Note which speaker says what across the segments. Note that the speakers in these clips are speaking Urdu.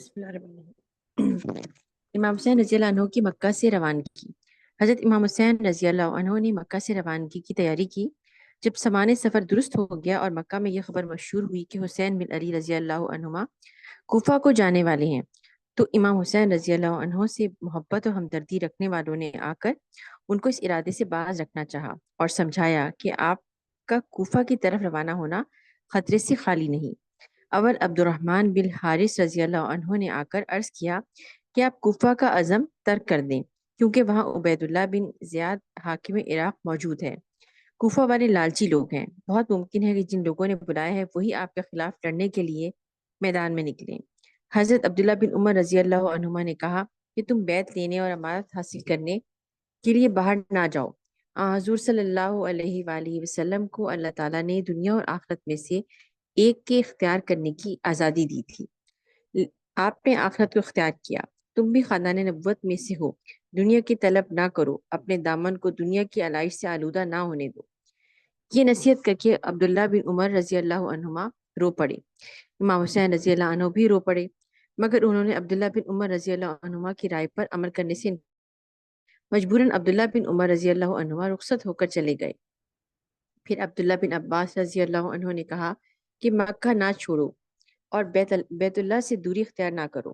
Speaker 1: بسم اللہ الرحمن الرحیم۔ امام حسین رضی اللہ عنہ کی مکہ سے روانگی۔ حضرت امام حسین رضی اللہ عنہ نے مکہ سے روانگی کی تیاری کی۔ جب سامان سفر درست ہو گیا اور مکہ میں یہ خبر مشہور ہوئی کہ حسین بن علی رضی اللہ عنہما کوفہ کو جانے والے ہیں، تو امام حسین رضی اللہ عنہ سے محبت اور ہمدردی رکھنے والوں نے آ کر ان کو اس ارادے سے باز رکھنا چاہا اور سمجھایا کہ آپ کا کوفہ کی طرف روانہ ہونا خطرے سے خالی نہیں۔ اول عبد الرحمن بن حارث رضی اللہ عنہ نے آ کر عرض کیا کہ آپ کوفہ کا عزم ترک کر دیں، کیونکہ وہاں عبید اللہ بن زیاد حاکم عراق موجود ہے۔ کوفہ والے لالچی لوگ ہیں، بہت ممکن ہے کہ جن لوگوں نے بلایا ہے وہی آپ کے خلاف لڑنے کے لیے میدان میں نکلیں۔ حضرت عبداللہ بن عمر رضی اللہ عنہما نے کہا کہ تم بیعت لینے اور امارت حاصل کرنے کے لیے باہر نہ جاؤ۔ حضور صلی اللہ علیہ وآلہ وسلم کو اللہ تعالیٰ نے دنیا اور آخرت میں سے ایک کے اختیار کرنے کی آزادی دی تھی۔ آپ نے آخرت کو اختیار کیا، تم بھی خاندان نبوت میں سے ہو۔ دنیا کی طلب نہ کرو، اپنے دامن کو دنیا کی علائش سے آلودہ نہ ہونے دو۔ یہ نصیحت کر کے عبداللہ بن عمر رضی اللہ عنہما رو پڑے۔ امام حسین رضی اللہ عنہ بھی رو پڑے، مگر انہوں نے عبداللہ بن عمر رضی اللہ عنہما کی رائے پر عمل کرنے سے مجبوراً عبداللہ بن عمر رضی اللہ عنہما رخصت ہو کر چلے گئے۔ پھر عبداللہ بن عباس رضی اللہ عنہ نے کہا کہ مکہ نہ چھوڑو اور بیت اللہ سے دوری اختیار نہ کرو۔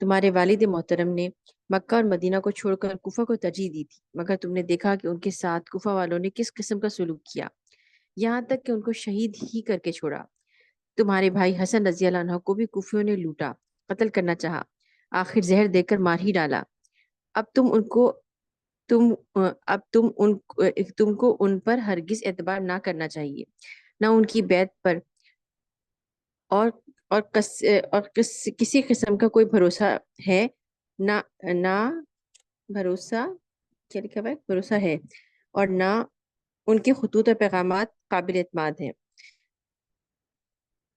Speaker 1: تمہارے والد محترم نے مکہ اور مدینہ کو چھوڑ کر کوفہ کو ترجیح دی تھی، مگر تم نے دیکھا کہ ان کے ساتھ کوفہ والوں نے کس قسم کا سلوک کیا، یہاں تک کہ ان کو شہید ہی کر کے چھوڑا۔ تمہارے بھائی حسن رضی اللہ عنہ کو بھی کوفیوں نے لوٹا، قتل کرنا چاہا، آخر زہر دے کر مار ہی ڈالا۔ اب تم ان کو تم اب تم کو ان پر ہرگز اعتبار نہ کرنا چاہیے، نہ ان کی بیعت پر اور کسی قسم کا کوئی بھروسہ ہے، نہ نہ بھروسہ کیا لکھا ہوا ہے بھروسہ ہے، اور نہ ان کے خطوط اور پیغامات قابل اعتماد ہیں۔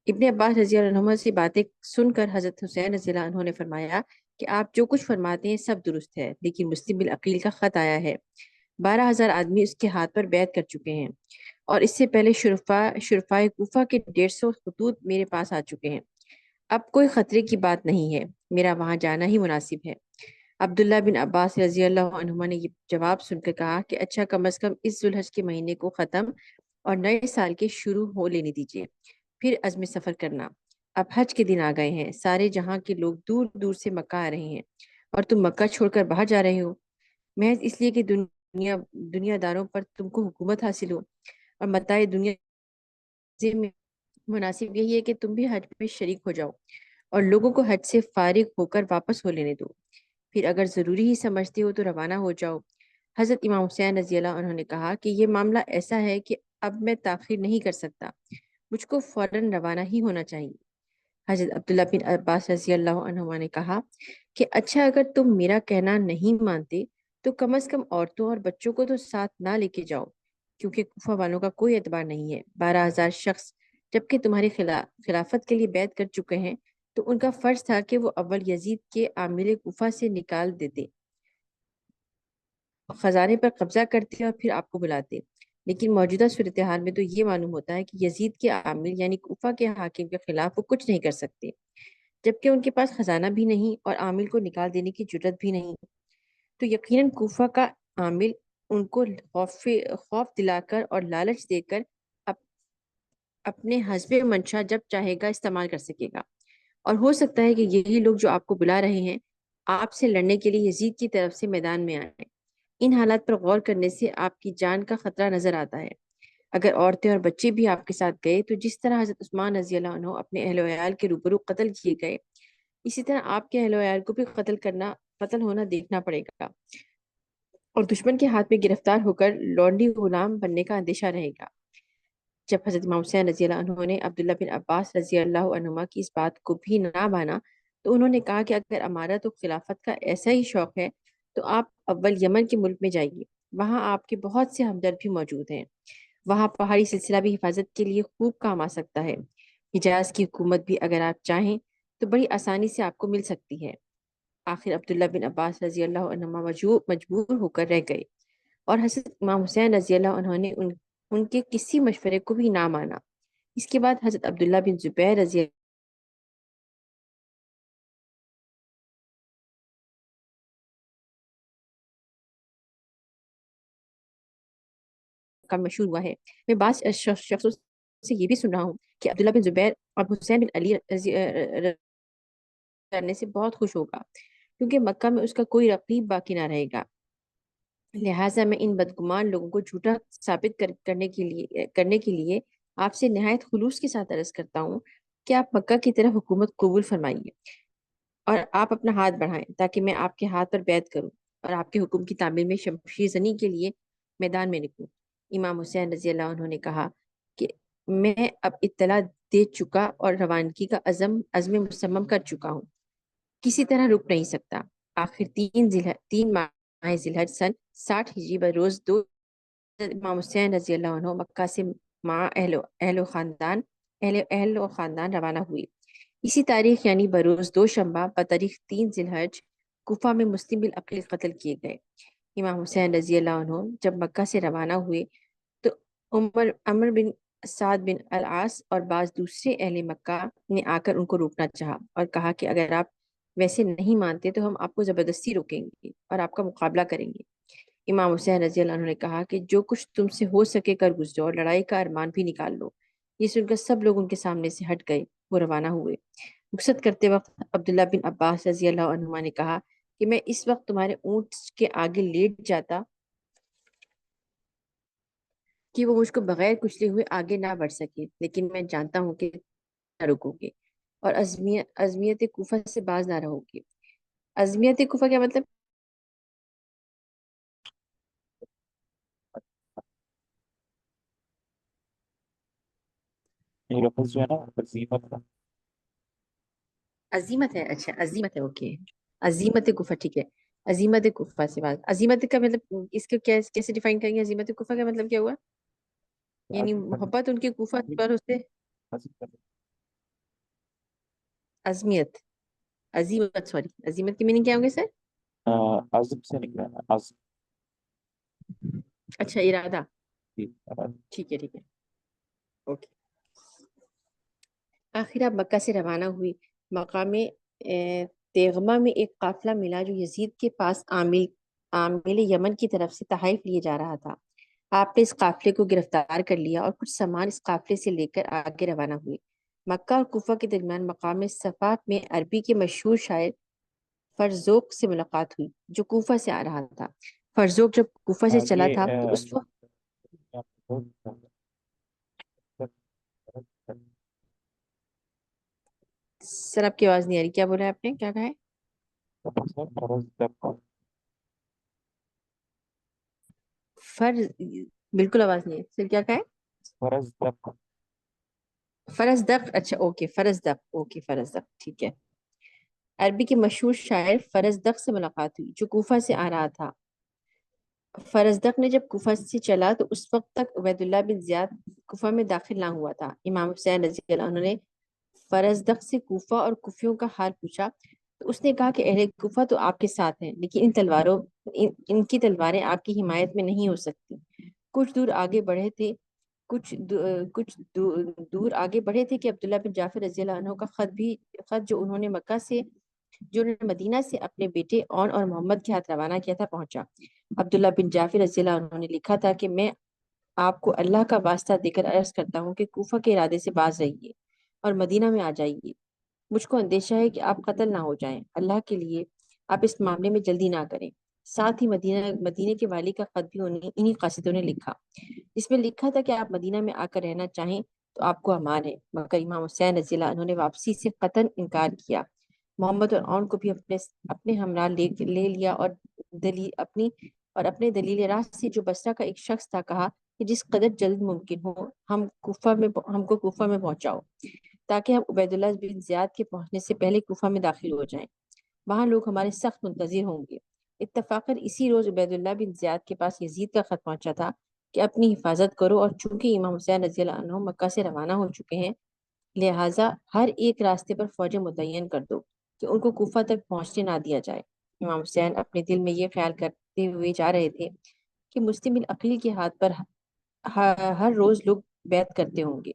Speaker 1: ابن عباس رضی اللہ عنہ سے باتیں سن کر حضرت حسین رضی اللہ عنہ نے فرمایا کہ آپ جو کچھ فرماتے ہیں سب درست ہے، لیکن مسلم بالعقیل کا خط آیا ہے، 12,000 آدمی اس کے ہاتھ پر بیعت کر چکے ہیں، اور اس سے پہلے شرفائے کوفہ کے 150 خطوط میرے پاس آ چکے ہیں۔ اب کوئی خطرے کی بات نہیں ہے، میرا وہاں جانا ہی مناسب ہے۔ عبداللہ بن عباس رضی اللہ عنہما نے یہ جواب سن کر کہا کہ اچھا، کم از کم اس ذوالحج کے مہینے کو ختم اور نئے سال کے شروع ہو لینے دیجیے، پھر عزم سفر کرنا۔ اب حج کے دن آ گئے ہیں، سارے جہاں کے لوگ دور دور سے مکہ آ رہے ہیں، اور تم مکہ چھوڑ کر باہر جا رہے ہو، محض اس لیے کہ دنیا داروں پر تم کو حکومت حاصل ہو اور متاع دنیا میں مناسب یہی ہے کہ تم بھی حج میں شریک ہو جاؤ اور لوگوں کو حج سے فارغ ہو کر واپس ہو لینے دو، پھر اگر ضروری ہی سمجھتے ہو تو روانہ ہو جاؤ۔ حضرت امام حسین رضی اللہ عنہ نے کہا کہ یہ معاملہ ایسا ہے کہ اب میں تاخیر نہیں کر سکتا، مجھ کو فوراً روانہ ہی ہونا چاہیے۔ حضرت عبداللہ بن عباس رضی اللہ عنہما نے کہا کہ اچھا، اگر تم میرا کہنا نہیں مانتے تو کم از کم عورتوں اور بچوں کو تو ساتھ نہ لے کے جاؤ، کیونکہ کوفہ والوں کا کوئی اعتبار نہیں ہے۔ 12,000 شخص جبکہ تمہاری خلافت کے لیے بیعت کر چکے ہیں، تو ان کا فرض تھا کہ وہ اول یزید کے عامل کوفہ سے نکال دیتے، خزانے پر قبضہ کرتے اور پھر آپ کو بلاتے، لیکن موجودہ صورتحال میں تو یہ معلوم ہوتا ہے کہ یزید کے عامل یعنی کوفہ کے حاکم کے خلاف وہ کچھ نہیں کر سکتے، جبکہ ان کے پاس خزانہ بھی نہیں اور عامل کو نکال دینے کی جرت بھی نہیں، تو یقیناً کوفہ کا عامل ان کو خوف دلا کر اور لالچ دے کر اپنے حسب منشا جب چاہے گا استعمال کر سکے گا، اور ہو سکتا ہے کہ یہی لوگ جو آپ کو بلا رہے ہیں آپ سے لڑنے کے لیے یزید کی طرف سے میدان میں آئیں۔ ان حالات پر غور کرنے سے آپ کی جان کا خطرہ نظر آتا ہے۔ اگر عورتیں اور بچے بھی آپ کے ساتھ گئے تو جس طرح حضرت عثمان رضی اللہ عنہ اپنے اہل و عیال کے روبرو قتل کیے گئے، اسی طرح آپ کے اہل و عیال کو بھی قتل ہونا دیکھنا پڑے گا، اور دشمن کے ہاتھ میں گرفتار ہو کر لونڈی غلام بننے کا اندیشہ رہے گا۔ جب حضرت امام حسین رضی اللہ عنہ نے عبداللہ بن عباس رضی اللہ عنہما کی اس بات کو بھی نہ مانا تو انہوں نے کہا کہ اگر امارت و خلافت کا ایسا ہی شوق ہے تو آپ اول یمن کے ملک میں جائیے، وہاں آپ کے بہت سے ہمدرد بھی موجود ہیں، وہاں پہاڑی سلسلہ بھی حفاظت کے لیے خوب کام آ سکتا ہے، حجاز کی حکومت بھی اگر آپ چاہیں تو بڑی آسانی سے آپ کو مل سکتی ہے۔ آخر عبداللہ بن عباس رضی اللہ عنہما مجبور ہو کر رہ گئے، اور حضرت امام حسین رضی اللہ عنہ نے ان کے کسی مشورے کو بھی نہ مانا۔ اس کے بعد حضرت عبداللہ بن زبیر رضی مکہ میں مشہور ہوا ہے، میں بعض شخصوں سے یہ بھی سن رہا ہوں کہ عبداللہ بن زبیر اور حسین بن علی کرنے سے بہت خوش ہوگا، کیونکہ مکہ میں اس کا کوئی رقیب باقی نہ رہے گا۔ لہٰذا میں ان بدگمان لوگوں کو جھوٹا ثابت کرنے کے لیے آپ سے نہایت خلوص کے ساتھ عرض کرتا ہوں کہ آپ مکہ کی طرف حکومت قبول فرمائیے اور آپ اپنا ہاتھ بڑھائیں تاکہ میں آپ کے ہاتھ پر بیعت کروں اور آپ کے حکم کی تعمیر میں شمشیر زنی کے لیے میدان میں نکلوں۔ امام حسین رضی اللہ عنہ نے کہا کہ میں اب اطلاع دے چکا اور روانگی کا عزم مصمم کر چکا ہوں، کسی طرح رک نہیں سکتا۔ آخر 3 ماہ ذی الحج سن 60 ہجری بروز 2 امام حسین رضی اللہ عنہ مکہ سے مع اہل و خاندان روانہ ہوئے۔ اسی تاریخ یعنی بروز دوشنبہ بتاریخ 3 ذی الحج کوفہ میں مسلم بالعقل قتل کیے گئے۔ امام حسین رضی اللہ عنہ جب مکہ سے روانہ ہوئے تو عمر بن سعد بن العاص اور بعض دوسرے اہل مکہ نے آ کر ان کو روکنا چاہا اور کہا کہ اگر آپ ویسے نہیں مانتے تو ہم آپ کو زبردستی روکیں گے اور آپ کا مقابلہ کریں گے۔ امام حسین رضی اللہ عنہ نے کہا کہ جو کچھ تم سے ہو سکے کر گزرو اور لڑائی کا ارمان بھی نکال لو۔ یہ سن کر سب لوگ ان کے سامنے سے ہٹ گئے، وہ روانہ ہوئے۔ رخصت کرتے وقت عبداللہ بن عباس رضی اللہ عنہما نے کہا کہ میں اس وقت تمہارے اونٹ کے آگے لیٹ جاتا کہ وہ مجھ کو بغیر کچلے ہوئے آگے نہ بڑھ سکے، لیکن میں جانتا ہوں کہ نہ رکو گے اور عظمیت کوفہ سے باز نہ رہو گے۔ عظمیت کوفہ کیا مطلب؟
Speaker 2: یہ لفظ جو ہے نا عزیمت کا،
Speaker 1: عظیمت ہے، اچھا عظیمت ہے، اوکے، عظیمت کوفہ، ٹھیک ہے۔ عظیمت کوفہ سے باز، عظیمت کا مطلب اس کو کیسے ڈیفائن کریں گے؟ عظیمت کوفہ کا مطلب کیا ہوا؟ یعنی محبت ان کے کوفہ پر اس سے عظمیت، عظیمت، سوری، عظیمت کی میننگ کیا ہوں گے سر؟
Speaker 2: عزم سے نکلا ہے عزم
Speaker 1: اچھا، ارادہ،
Speaker 2: کی۔
Speaker 1: ٹھیک ہے، ٹھیک ہے، اوکے۔ آخر آپ مکہ سے روانہ ہوئی۔ مقام تیغمہ میں ایک قافلہ ملا جو یزید کے پاس عامل یمن کی طرف سے تحائف لیے جا رہا تھا۔ آپ نے اس قافلے کو گرفتار کر لیا اور کچھ سامان اس قافلے سے لے کر آگے روانہ ہوئے۔ مکہ اور کوفہ کے درمیان مقام صفا میں عربی کے مشہور شاعر فرزوق سے ملاقات ہوئی جو کوفہ سے آ رہا تھا۔ فرزوق جب کوفہ سے چلا
Speaker 2: یہ
Speaker 1: تھا تو اس وقت، سر آپ کی آواز نہیں آ رہی، کیا بولا آپ نے، کیا کہا ہے؟ فرض، بالکل آواز نہیں ہے سر، کیا کہا ہے؟
Speaker 2: فرض تک
Speaker 1: فرز دق، اچھا اوکے، فرز دق، اوکے، فرز دق، ٹھیک ہے۔ عربی کے مشہور شاعر فرز دق سے ملاقات ہوئی جو کوفہ سے آ رہا تھا۔ فرزدق نے جب کوفہ سے چلا تو اس وقت تک عبید اللہ بن زیاد کوفہ میں داخل نہ ہوا تھا۔ امام حسین رضی اللہ عنہ نے فرزدق سے کوفہ اور کوفیوں کا حال پوچھا تو اس نے کہا کہ اہل کوفہ تو آپ کے ساتھ ہیں، لیکن ان کی تلواریں آپ کی حمایت میں نہیں ہو سکتی۔ کچھ دور آگے بڑھے تھے کچھ دور آگے بڑھے تھے کہ عبداللہ بن جعفر رضی اللہ عنہ کا خط جو انہوں نے مدینہ سے اپنے بیٹے اون اور محمد کے ہاتھ روانہ کیا تھا پہنچا۔ عبداللہ بن جعفر رضی اللہ عنہ نے لکھا تھا کہ میں آپ کو اللہ کا واسطہ دے کر عرض کرتا ہوں کہ کوفہ کے ارادے سے باز رہیے اور مدینہ میں آ جائیے۔ مجھ کو اندیشہ ہے کہ آپ قتل نہ ہو جائیں، اللہ کے لیے آپ اس معاملے میں جلدی نہ کریں۔ ساتھ ہی مدینہ کے والی کا خط بھی انہی قاصدوں نے لکھا، اس میں لکھا تھا کہ آپ مدینہ میں آ کر رہنا چاہیں تو آپ کو امان ہے، مگر امام حسین رضی اللہ عنہ نے واپسی سے قطعاً انکار کیا۔ محمد اور اون کو بھی اپنے ہمراہ لے لیا اور اپنے دلیل راہ سے جو بصرہ کا ایک شخص تھا کہا کہ جس قدر جلد ممکن ہو ہم کو کوفہ میں پہنچاؤ تاکہ ہم عبید اللہ بن زیاد کے پہنچنے سے پہلے کوفہ میں داخل ہو جائیں، وہاں لوگ ہمارے سخت منتظر ہوں گے۔ اتفاقاً اسی روز عبید اللہ بن زیاد کے پاس یزید کا خط پہنچا تھا کہ اپنی حفاظت کرو، اور چونکہ امام حسین رضی اللہ عنہ مکہ سے روانہ ہو چکے ہیں لہٰذا ہر ایک راستے پر فوجیں متعین کر دو کہ ان کو کوفہ تک پہنچنے نہ دیا جائے۔ امام حسین اپنے دل میں یہ خیال کرتے ہوئے جا رہے تھے کہ مسلم العقیل کے ہاتھ پر ہر روز لوگ بیعت کرتے ہوں گے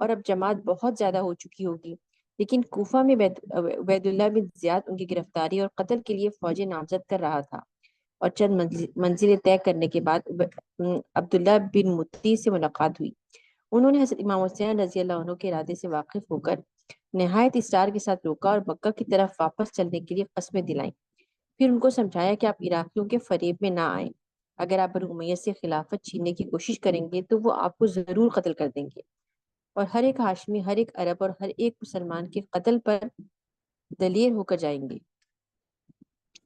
Speaker 1: اور اب جماعت بہت زیادہ ہو چکی ہوگی، لیکن کوفہ میں عبید اللہ بن زیاد ان کی گرفتاری اور قتل کے لیے فوجیں نامزد کر رہا تھا۔ اور چند منزلیں طے کرنے کے بعد عبداللہ بن مطیع سے ملاقات ہوئی۔ انہوں نے حضرت امام حسین رضی اللہ عنہ کے ارادے سے واقف ہو کر نہایت اصرار کے ساتھ روکا اور مکہ کی طرف واپس چلنے کے لیے قسمیں دلائیں۔ پھر ان کو سمجھایا کہ آپ عراقیوں کے فریب میں نہ آئیں۔ اگر آپ بنو امیہ سے خلافت چھیننے کی کوشش کریں گے تو وہ آپ کو ضرور قتل کر دیں گے، اور ہر ایک ہاشمی، ہر ایک عرب اور ہر ایک مسلمان کے قتل پر دلیر ہو کر جائیں گے۔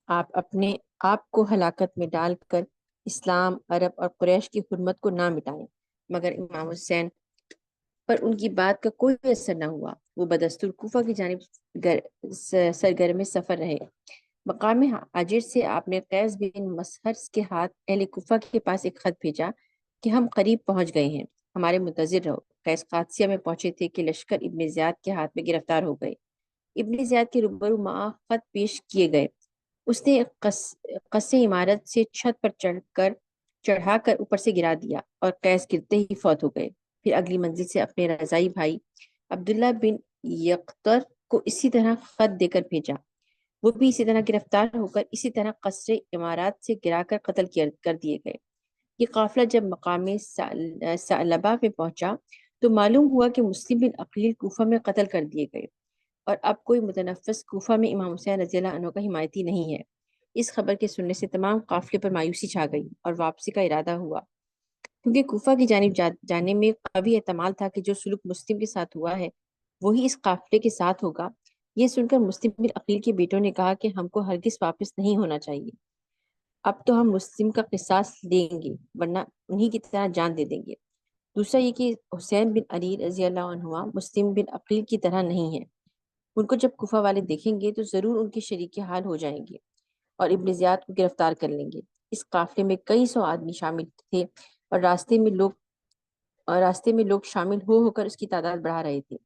Speaker 1: آپ اپنے آپ کو ہلاکت میں ڈال کر اسلام، عرب اور قریش کی حرمت کو نہ مٹائیں۔ مگر امام حسین پر ان کی بات کا کوئی اثر نہ ہوا۔ وہ بدستور کوفہ کی جانب سرگرم سفر رہے۔ مقام حاجر سے آپ نے قیس بن مسحر کے ہاتھ اہل کوفہ کے پاس ایک خط بھیجا کہ ہم قریب پہنچ گئے ہیں، ہمارے منتظر رہو۔ قیس قادسیہ میں پہنچے تھے کہ لشکر ابن زیاد کے ہاتھ میں گرفتار ہو گئے۔ ابن زیاد کے روبرو معاہ خط پیش کیے گئے۔ اس نے قصے عمارت سے چھت پر چڑھا کر اوپر سے گرا دیا اور قیس گرتے ہی فوت ہو گئے۔ پھر اگلی منزل سے اپنے رضائی بھائی عبداللہ بن یقطر کو اسی طرح خط دے کر بھیجا۔ وہ بھی اسی طرح گرفتار ہو کر اسی طرح قصر عمارات سے گرا کر قتل کر دیے گئے۔ یہ قافلہ جب مقام ثعلبہ میں پہنچا تو معلوم ہوا کہ مسلم بن عقیل کوفہ میں قتل کر دیے گئے، اور اب کوئی متنفس کوفہ میں امام حسین رضی اللہ عنہ کا حمایتی نہیں ہے۔ اس خبر کے سننے سے تمام قافلے پر مایوسی چھا گئی اور واپسی کا ارادہ ہوا، کیونکہ کوفہ کی جانب جانے میں قوی احتمال تھا کہ جو سلوک مسلم کے ساتھ ہوا ہے وہی اس قافلے کے ساتھ ہوگا۔ یہ سن کر مسلم بن عقیل کے بیٹوں نے کہا کہ ہم کو ہرگز واپس نہیں ہونا چاہیے، اب تو ہم مسلم کا قصاص لیں گے ورنہ انہی کی طرح جان دے دیں گے۔ دوسرا یہ کہ حسین بن علی رضی اللہ عنہ مسلم بن عقیل کی طرح نہیں ہے، ان کو جب کوفہ والے دیکھیں گے تو ضرور ان کے شریک حال ہو جائیں گے اور ابن زیاد کو گرفتار کر لیں گے۔ اس قافلے میں کئی سو آدمی شامل تھے اور راستے میں لوگ شامل ہو کر اس کی تعداد بڑھا رہے تھے۔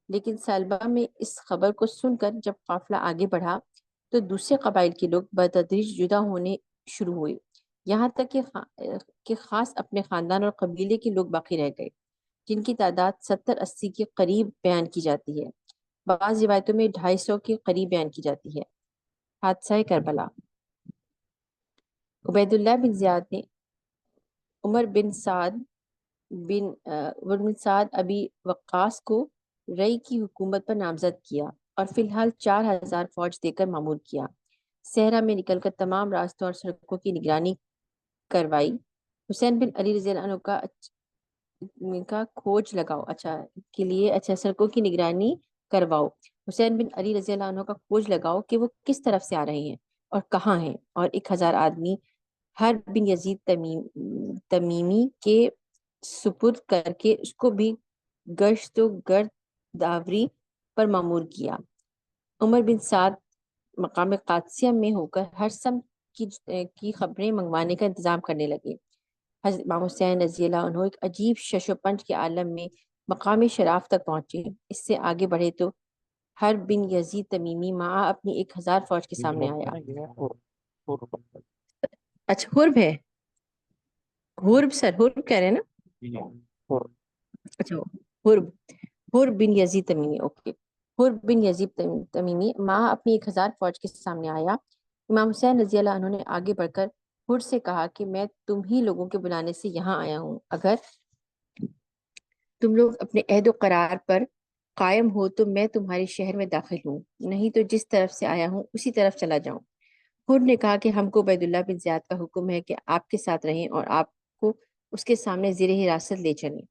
Speaker 1: لیکن سلبہ میں اس خبر کو سن کر جب قافلہ آگے بڑھا تو دوسرے قبائل کے لوگ بتدریج جدا ہونے شروع ہوئے، یہاں تک کہ خاص اپنے خاندان اور قبیلے کے لوگ باقی رہ گئے، جن کی تعداد 70-80 کے قریب بیان کی جاتی ہے۔ بعض روایتوں میں 250 کے قریب بیان کی جاتی ہے۔ حادثہ کربلا۔ عبید اللہ بن زیاد نے عمر بن سعد ابی وقاص کو رئی کی حکومت پر نامزد کیا اور فی الحال 4000 فوج دے کر مامور کیا۔ صحرا میں نکل کر تمام راستوں اور سڑکوں کی نگرانی کروائی۔ حسین بن علی رضی اللہ عنہ کا کھوج لگاؤ سڑکوں کی نگرانی کرواؤ۔ حسین بن علی رضی اللہ عنہ کا کھوج لگاؤ کہ وہ کس طرف سے آ رہے ہیں اور کہاں ہیں، اور 1000 آدمی ہر بن یزید تمیمی کے سپرد کر کے اس کو بھی گشت و گردآوری پر مامور کیا۔ عمر بن سعد مقام قادسیہ میں ہو کر ہر سمت کی خبریں منگوانے کا انتظام کرنے لگے۔ حضرت امام حسین رضی اللہ عنہ ایک عجیب شش و پنج کے عالم میں مقام شراف تک پہنچے۔ اس سے آگے بڑھے تو ہر بن یزید تمیمی مع اپنی 1000 فوج کے سامنے آیا۔ اچھا حرب ہے، حرب کہہ رہے ہیں نا؟ اچھا حرب بن یزید تمیمی، اوکے، حرب بن یزید تمیمی ماں اپنی 1000 فوج کے سامنے آیا۔ امام حسین رضی اللہ عنہ نے آگے بڑھ کر حر سے کہا کہ میں تم ہی لوگوں کے بلانے سے یہاں آیا ہوں، اگر تم لوگ اپنے عہد و قرار پر قائم ہو تو میں تمہارے شہر میں داخل ہوں، نہیں تو جس طرف سے آیا ہوں اسی طرف چلا جاؤں۔ حر نے کہا کہ ہم کو عبید اللہ بن زیاد کا حکم ہے کہ آپ کے ساتھ رہیں اور آپ کو اس کے سامنے زیر حراست لے چلیں۔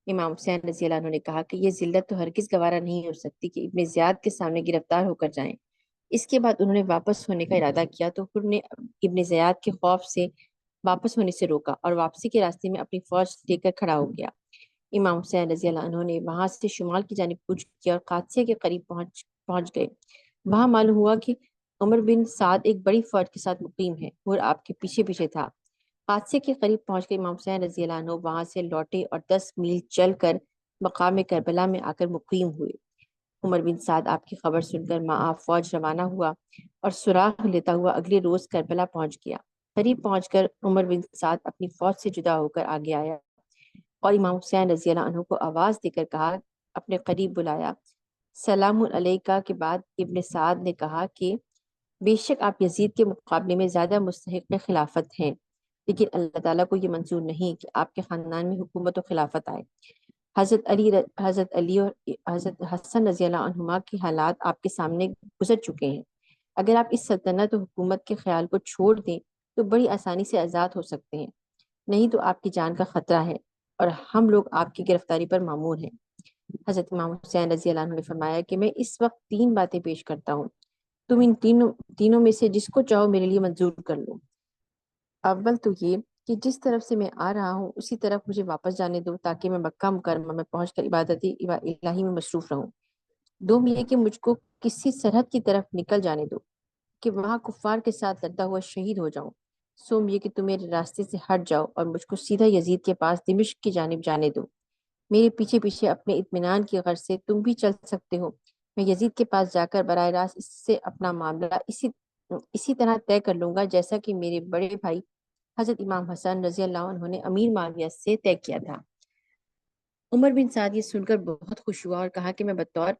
Speaker 1: امام حسین رضی اللہ عنہ نے کہا کہ یہ ذلت تو ہرگز گوارا نہیں ہو سکتی کہ ابن زیاد کے سامنے گرفتار ہو کر جائیں۔ اس کے بعد انہوں نے واپس ہونے کا ارادہ کیا تو حر نے ابن زیاد کے خوف سے واپس ہونے سے روکا اور واپسی کے راستے میں اپنی فوج لے کر کھڑا ہو گیا۔ امام حسین رضی اللہ عنہ نے وہاں سے شمال کی جانب کوچ کیا اور قادسیہ کے قریب پہنچ گئے۔ وہاں معلوم ہوا کہ عمر بن سعد ایک بڑی فوج کے ساتھ مقیم ہے، حر آپ کے پیچھے پیچھے تھا۔ قادسیہ کے قریب پہنچ کے امام حسین رضی اللہ عنہ وہاں سے لوٹے اور 10 میل چل کر مقام کربلا میں آ کر مقیم ہوئے۔ عمر بن سعد آپ کی خبر سن کر آپ فوج روانہ ہوا اور سراغ لیتا ہوا اگلے روز کربلا پہنچ گیا۔ قریب پہنچ کر عمر بن سعد اپنی فوج سے جدا ہو کر آگے آیا اور امام حسین رضی اللہ عنہ کو آواز دے کر کہا، اپنے قریب بلایا۔ سلام علیکہ کے بعد ابن سعد نے کہا کہ بے شک آپ یزید کے مقابلے میں زیادہ مستحق خلافت ہیں، لیکن اللہ تعالیٰ کو یہ منظور نہیں کہ آپ کے خاندان میں حکومت و خلافت آئے۔ حضرت علی اور حضرت حسن رضی اللہ عنہما کے حالات آپ کے سامنے گزر چکے ہیں۔ اگر آپ اس سلطنت و حکومت کے خیال کو چھوڑ دیں تو بڑی آسانی سے آزاد ہو سکتے ہیں، نہیں تو آپ کی جان کا خطرہ ہے اور ہم لوگ آپ کی گرفتاری پر مامور ہیں۔ حضرت امام حسین رضی اللہ عنہ نے فرمایا کہ میں اس وقت 3 باتیں پیش کرتا ہوں، تم ان تینوں میں سے جس کو چاہو میرے لیے منظور کر لو۔ اول تو یہ کہ جس طرف سے میں آ رہا ہوں اسی طرف مجھے واپس جانے دو تاکہ میں مکہ مکرمہ میں پہنچ کر عبادت الہی میں مصروف رہوں۔ دوم یہ کہ مجھ کو کسی سرحد کی طرف نکل جانے دو کہ وہاں کفار کے ساتھ لڑتا ہوا شہید ہو جاؤں۔ سوم یہ کہ تم میرے راستے سے ہٹ جاؤ اور مجھ کو سیدھا یزید کے پاس دمشق کی جانب جانے دو۔ میرے پیچھے پیچھے اپنے اطمینان کی غرض سے تم بھی چل سکتے ہو۔ میں یزید کے پاس جا کر براہ راست اس سے اپنا معاملہ اسی طرح طے کر لوں گا جیسا کہ میرے بڑے بھائی حضرت امام حسن رضی اللہ عنہ نے امیر معاویہ سے طے کیا تھا۔ عمر بن سعد یہ سن کر بہت خوش ہوا اور کہا کہ میں بطور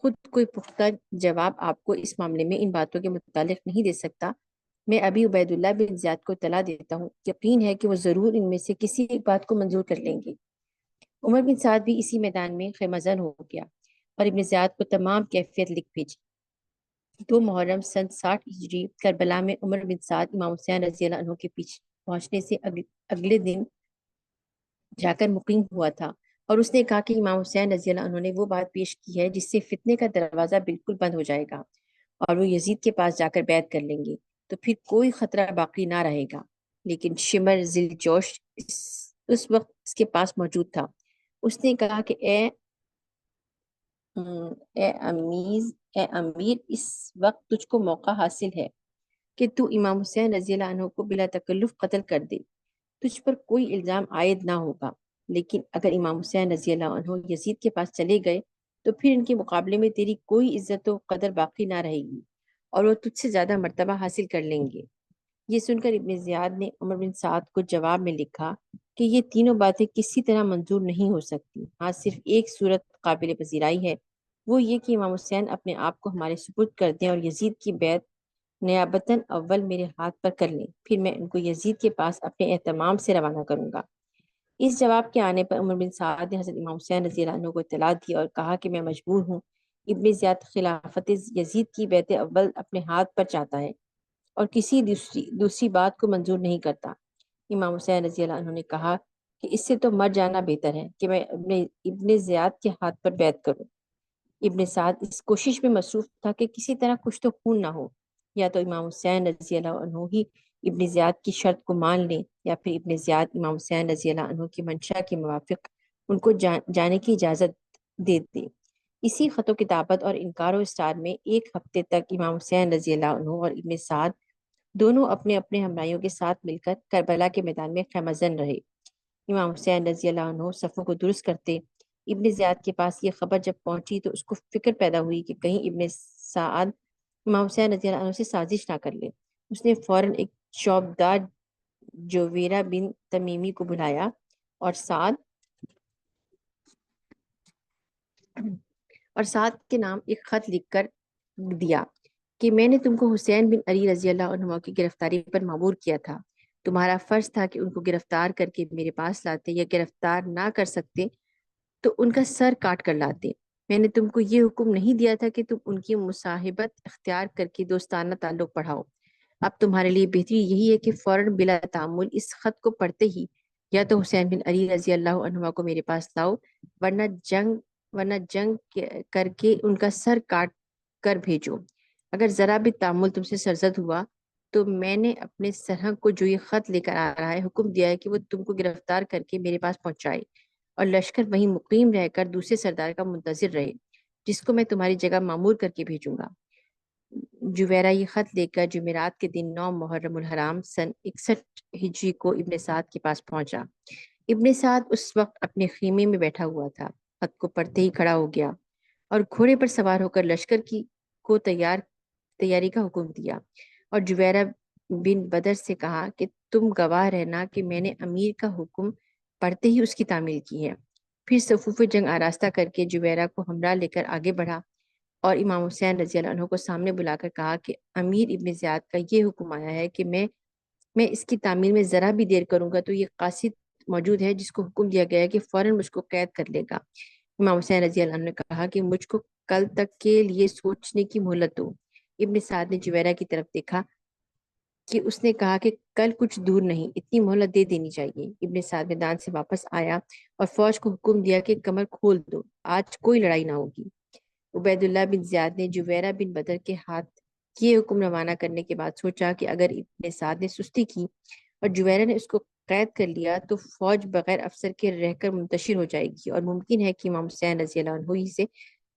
Speaker 1: خود کوئی پختہ جواب آپ کو اس معاملے میں ان باتوں کے متعلق نہیں دے سکتا۔ میں ابھی عبید اللہ بن زیاد کو اطلاع دیتا ہوں، یقین ہے کہ وہ ضرور ان میں سے کسی ایک بات کو منظور کر لیں گے۔ عمر بن سعد بھی اسی میدان میں خیمہ زن ہو گیا اور ابن زیاد کو تمام کیفیت لکھ بھیجی۔ 2 محرم سن 60 ہجری کربلا میں عمر بن سعد امام حسین رضی اللہ عنہ کے پیچھے پہنچنے سے اگلے دن جا کر مقیم ہوا تھا، اور اس نے کہا کہ امام حسین رضی اللہ عنہ نے وہ بات پیش کی ہے جس سے فتنے کا دروازہ بالکل بند ہو جائے گا اور وہ یزید کے پاس جا کر بیعت کر لیں گے تو پھر کوئی خطرہ باقی نہ رہے گا۔ لیکن شمر ذی الجوش اس وقت اس کے پاس موجود تھا۔ اس نے کہا کہ اے امیر، اس وقت تجھ کو موقع حاصل ہے کہ تو امام حسین رضی اللہ عنہ کو بلا تکلف قتل کر دے، تجھ پر کوئی الزام عائد نہ ہوگا۔ لیکن اگر امام حسین رضی اللہ عنہ یزید کے پاس چلے گئے تو پھر ان کے مقابلے میں تیری کوئی عزت و قدر باقی نہ رہے گی اور وہ تجھ سے زیادہ مرتبہ حاصل کر لیں گے۔ یہ سن کر ابن زیاد نے عمر بن سعد کو جواب میں لکھا کہ یہ تینوں باتیں کسی طرح منظور نہیں ہو سکتی، ہاں صرف ایک صورت قابل پذیرائی ہے، وہ یہ کہ امام حسین اپنے آپ کو ہمارے سپرد کر دیں اور یزید کی بیعت نیابتاً اول میرے ہاتھ پر کر لیں، پھر میں ان کو یزید کے پاس اپنے اہتمام سے روانہ کروں گا۔ اس جواب کے آنے پر عمر بن سعد نے حضرت امام حسین رضی اللہ عنہ کو اطلاع دی اور کہا کہ میں مجبور ہوں، ابن زیاد خلافت یزید کی بیعت اول اپنے ہاتھ پر چاہتا ہے اور کسی دوسری بات کو منظور نہیں کرتا۔ امام حسین رضی اللہ عنہ نے کہا کہ اس سے تو مر جانا بہتر ہے کہ میں ابن زیاد کے ہاتھ پر بیعت کروں۔ ابن سعد اس کوشش میں مصروف تھا کہ کسی طرح کچھ تو خون نہ ہو، یا تو امام حسین رضی اللہ عنہ ہی ابن زیاد کی شرط کو مان لیں یا پھر ابن زیاد امام حسین رضی اللہ عنہ کی منشا کے موافق ان کو جانے کی اجازت دے دے۔ اسی خط و کتابت اور انکار و استار میں 1 ہفتے تک امام حسین رضی اللہ عنہ اور ابن سعد دونوں اپنے اپنے ہمراہیوں کے ساتھ مل کر کربلا کے میدان میں خیمہ زن رہے۔ امام حسین رضی اللہ عنہ صفوں کو درست کرتے، ابن زیاد کے پاس یہ خبر جب پہنچی تو اس کو فکر پیدا ہوئی کہ کہیں ابن سعد امام حسین رضی اللہ عنہ سے سازش نہ کر لے۔ اس نے فوراً ایک شوبدار جویرہ بن تمیمی کو بلایا اور سعد کے نام ایک خط لکھ کر دیا کہ میں نے تم کو حسین بن علی رضی اللہ عنہ کی گرفتاری پر مامور کیا تھا، تمہارا فرض تھا کہ ان کو گرفتار کر کے میرے پاس لاتے، یا گرفتار نہ کر سکتے تو ان کا سر کاٹ کر لاتے۔ میں نے تم کو یہ حکم نہیں دیا تھا کہ تم ان کی مصاحبت اختیار کر کے دوستانہ تعلق بڑھاؤ۔ اب تمہارے لیے بہتری یہی ہے کہ فوراً بلا تعامل اس خط کو پڑھتے ہی یا تو حسین بن علی رضی اللہ عنہ کو میرے پاس لاؤ، ورنہ جنگ کر کے ان کا سر کاٹ کر بھیجو۔ اگر ذرا بھی تعامل تم سے سرزد ہوا تو میں نے اپنے سرہنگ کو جو یہ خط لے کر آ رہا ہے حکم دیا ہے کہ وہ تم کو گرفتار کر کے میرے پاس پہنچائے اور لشکر وہیں مقیم رہ کر دوسرے سردار کا منتظر رہے جس کو میں تمہاری جگہ معمور کر کے بھیجوں گا۔ جویرہ یہ خط لے کر جمعرات کے دن 9 محرم الحرام سن 61 ہجری کو ابن سعد کے پاس پہنچا۔ ابن سعد اس وقت اپنے خیمے میں بیٹھا ہوا تھا، خط کو پڑھتے ہی کھڑا ہو گیا اور گھوڑے پر سوار ہو کر لشکر کو تیاری کا حکم دیا، اور جویرہ بن بدر سے کہا کہ تم گواہ رہنا کہ میں نے امیر کا حکم پڑھتے ہی اس کی تعمیل کی ہے۔ پھر صفوف جنگ آراستہ کر کے جویرہ کو ہمراہ لے کر آگے بڑھا اور امام حسین رضی اللہ عنہ کو سامنے بلا کر کہا کہ امیر ابن زیاد کا یہ حکم آیا ہے کہ میں اس کی تعمیر میں ذرا بھی دیر کروں گا تو یہ قاصد موجود ہے جس کو حکم دیا گیا ہے کہ فوراً مجھ کو قید کر لے گا۔ امام حسین رضی اللہ عنہ نے کہا کہ مجھ کو کل تک کے لیے سوچنے کی مہلت دو۔ ابن سعد نے جویرہ کی طرف دیکھا کہ اس نے کہا کہ کل کچھ دور نہیں، اتنی مہلت دے دینی چاہیے۔ ابن سعد میدان سے واپس آیا اور فوج کو حکم دیا کہ کمر کھول دو، آج کوئی لڑائی نہ ہوگی۔ عبید اللہ بن زیاد نے جویرہ بن بدر کے ہاتھ یہ حکم روانہ کرنے کے بعد سوچا کہ اگر ابن سعد نے سستی کی اور جویرہ نے اس کو قید کر لیا تو فوج بغیر افسر کے رہ کر منتشر ہو جائے گی اور ممکن ہے کہ امام حسین رضی اللہ عنہ ہی سے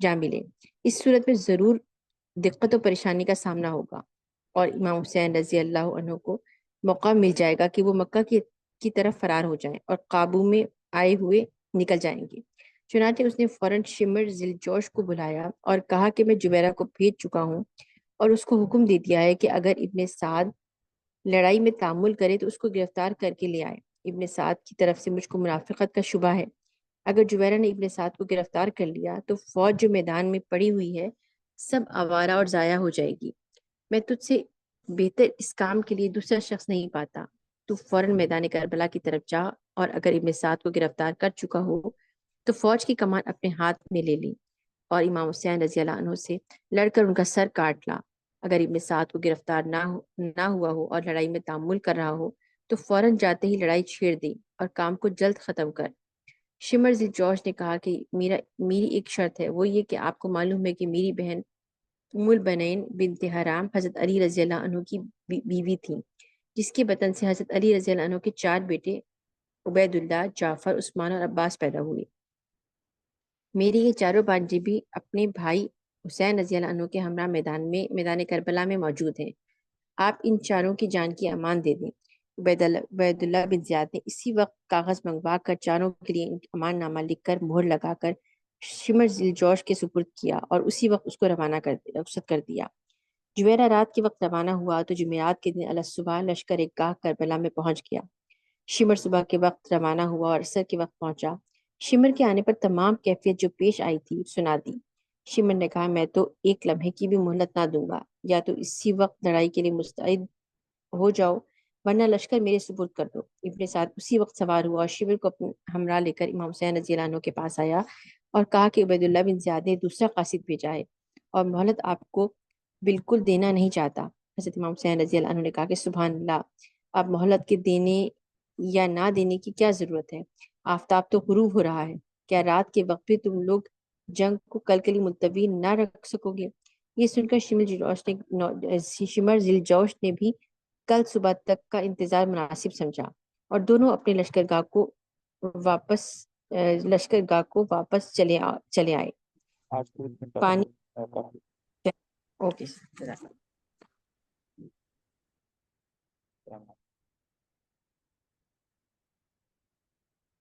Speaker 1: جا ملے۔ اس صورت میں ضرور دقت و پریشانی کا سامنا ہوگا اور امام حسین رضی اللہ عنہ کو موقع مل جائے گا کہ وہ مکہ کی طرف فرار ہو جائیں اور قابو میں آئے ہوئے نکل جائیں گے۔ چنانچہ اس نے فوراً شمر ذی الجوش کو بلایا اور کہا کہ میں جبیرہ کو بھیج چکا ہوں اور اس کو حکم دے دیا ہے کہ اگر ابن سعد لڑائی میں تعامل کرے تو اس کو گرفتار کر کے لے آئے۔ ابن سعد کی طرف سے مجھ کو منافقت کا شبہ ہے۔ اگر جبیرہ نے ابن سعد کو گرفتار کر لیا تو فوج جو میدان میں پڑی ہوئی ہے سب آوارہ اور ضائع ہو جائے گی۔ میں تجھ سے بہتر اس کام کے لیے دوسرا شخص نہیں پاتا۔ تو فوراً میدان کربلا کی طرف جا اور اگر ابن سعد کو گرفتار کر چکا ہو تو فوج کی کمان اپنے ہاتھ میں لے لی اور امام حسین رضی اللہ عنہ سے لڑ کر ان کا سر کاٹ لا۔ اگر ابن سعد کو گرفتار نہ ہوا ہو اور لڑائی میں تعامل کر رہا ہو تو فوراً جاتے ہی لڑائی چھیڑ دی اور کام کو جلد ختم کر۔ شمر ذی جوش نے کہا کہ میری ایک شرط ہے، وہ یہ کہ آپ کو معلوم ہے کہ میری بہن ام البنین بنت حرام حضرت علی رضی اللہ عنہ کی بیوی تھی، جس کے بطن سے حضرت علی رضی اللہ عنہ کے 4 بیٹے عبید اللہ، جعفر، عثمان اور عباس پیدا ہوئے۔ میری یہ چاروں بانجے بھی اپنے بھائی حسین رضی اللہ عنہ کے ہمراہ میدان کربلا میں موجود ہیں۔ آپ ان چاروں کی جان کی امان دے دیں۔ عبید اللہ بن زیاد نے اسی وقت کاغذ منگوا کر چاروں کے لیے امان نامہ لکھ کر مہر لگا کر شمر ذی الجوش کے سپرد کیا اور اسی وقت اس کو رخصت کر دیا۔ جویرہ رات کے وقت روانہ ہوا تو جمعرات کے دن صبح لشکر ایک گاہ کربلا میں پہنچ گیا۔ شمر صبح کے وقت روانہ ہوا اور عصر کے وقت پہنچا۔ شمر کے آنے پر تمام کیفیت جو پیش آئی تھی سنا دی۔ شمر نے کہا میں تو ایک لمحے کی بھی مہلت نہ دوں گا، یا تو اسی وقت لڑائی کے لیے مستعد ہو جاؤ ورنہ لشکر میرے سپرد کر دو۔ ابن سعد اسی وقت سوار ہوا اور شمر کو اپنے ہمراہ لے کر امام حسین رضی اللہ عنہ کے پاس آیا اور کہا کہ عبید اللہ بن زیاد نے دوسرا قاصد بھیجا ہے اور مہلت آپ کو بالکل دینا نہیں چاہتا۔ حضرت امام حسین رضی اللہ عنہ نے کہا کہ سبحان اللہ، اب مہلت کے دینے یا نہ دینے کی کیا ضرورت ہے؟ آفتاب تو غروب ہو رہا ہے، کیا رات کے وقت بھی تم لوگ جنگ کو کل کے لیے ملتوی نہ رکھ سکو گے؟ یہ سن کر شمر ذی الجوش نے بھی کل صبح تک کا انتظار مناسب سمجھا اور دونوں اپنے لشکر گاہ کو واپس چلے آئے۔
Speaker 2: آج کے دن کا
Speaker 1: پانی
Speaker 2: کہا
Speaker 1: اوکے